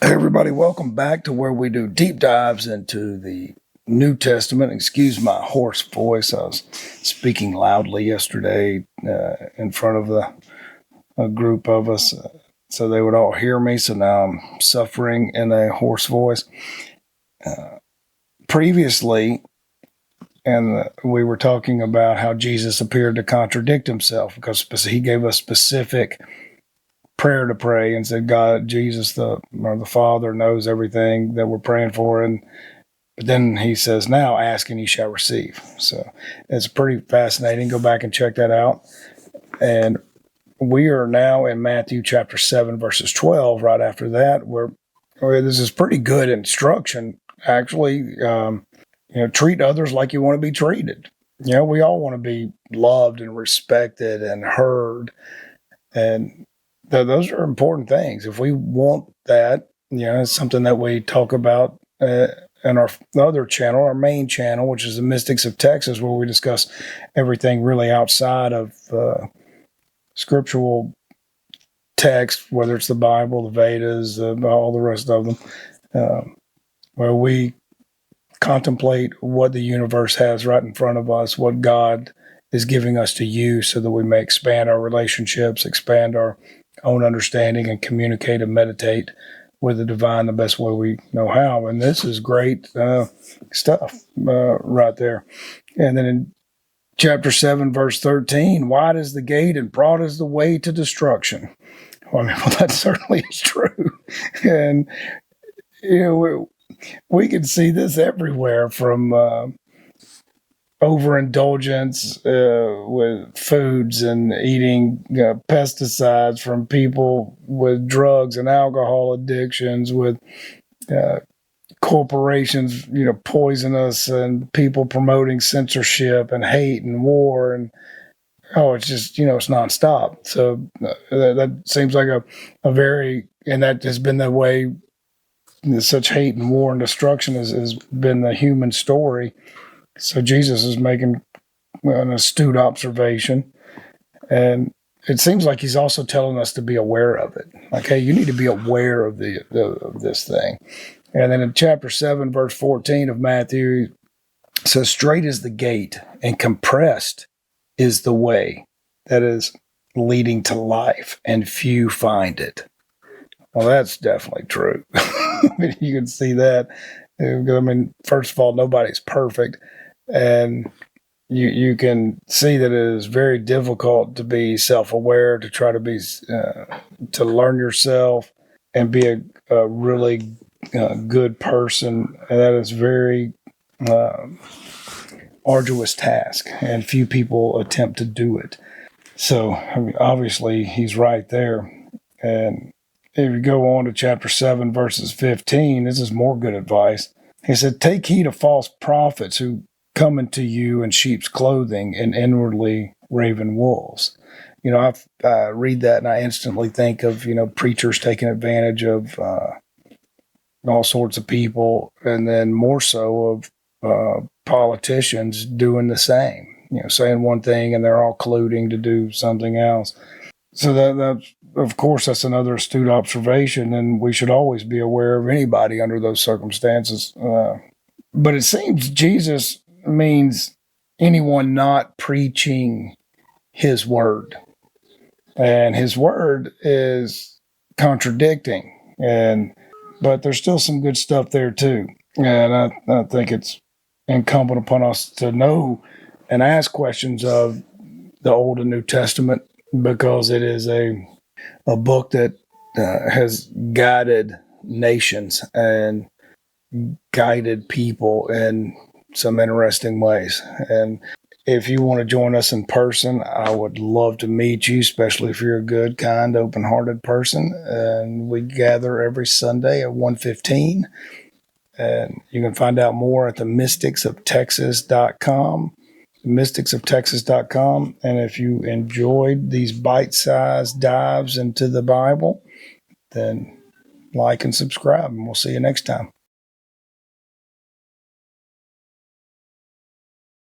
Hey everybody, welcome back to where we do deep dives into the New Testament. Excuse my hoarse voice. I was speaking loudly yesterday in front of a group of us so they would all hear me. So now I'm suffering in a hoarse voice. Previously, and we were talking about how Jesus appeared to contradict himself because he gave us specific prayer to pray and said, God, Jesus, the Father knows everything that we're praying for. But then he says, now ask and you shall receive. So it's pretty fascinating. Go back and check that out. And we are now in Matthew chapter 7, verses 12, right after that, where this is pretty good instruction, actually. Treat others like you want to be treated. We all want to be loved and respected and heard. And those are important things. If we want that, it's something that we talk about in our other channel, our main channel, which is the Mystics of Texas, where we discuss everything really outside of scriptural text, whether it's the Bible, the Vedas, all the rest of them, where we contemplate what the universe has right in front of us, what God is giving us to use so that we may expand our relationships, expand our own understanding, and communicate and meditate with the divine the best way we know how. And this is great stuff right there. And then in chapter 7, verse 13, wide is the gate and broad is the way to destruction. Well, that certainly is true. And, we can see this everywhere, from overindulgence with foods and eating pesticides, from people with drugs and alcohol addictions, with corporations, poison us, and people promoting censorship and hate and war. And it's just, it's nonstop. So that seems like a very, and that has been the way. Such hate and war and destruction has been the human story. So Jesus is making an astute observation. And it seems like he's also telling us to be aware of it. Like, hey, you need to be aware of of this thing. And then in chapter 7, verse 14 of Matthew, it says, straight is the gate and compressed is the way that is leading to life, and few find it. Well, that's definitely true. You can see that. First of all, nobody's perfect. And you can see that it is very difficult to be self-aware, to try to be, to learn yourself and be a really good person. And that is very arduous task, and few people attempt to do it. So, obviously, he's right there. And if you go on to chapter 7, verses 15, this is more good advice. He said, take heed of false prophets who come into you in sheep's clothing and inwardly raven wolves. I read that and I instantly think of, preachers taking advantage of all sorts of people, and then more so of politicians doing the same, saying one thing and they're all colluding to do something else. So that's, of course, that's another astute observation, and we should always be aware of anybody under those circumstances. But it seems Jesus means anyone not preaching his word. And his word is contradicting, but there's still some good stuff there too. And I think it's incumbent upon us to know and ask questions of the Old and New Testament, because it is a book that has guided nations and guided people in some interesting ways. And if you want to join us in person, I would love to meet you, especially if you're a good, kind, open-hearted person. And we gather every Sunday at 1:15. And you can find out more at the mysticsofTexas.com. mysticsofTexas.com. And if you enjoyed these bite-sized dives into the Bible, then like and subscribe, and we'll see you next time.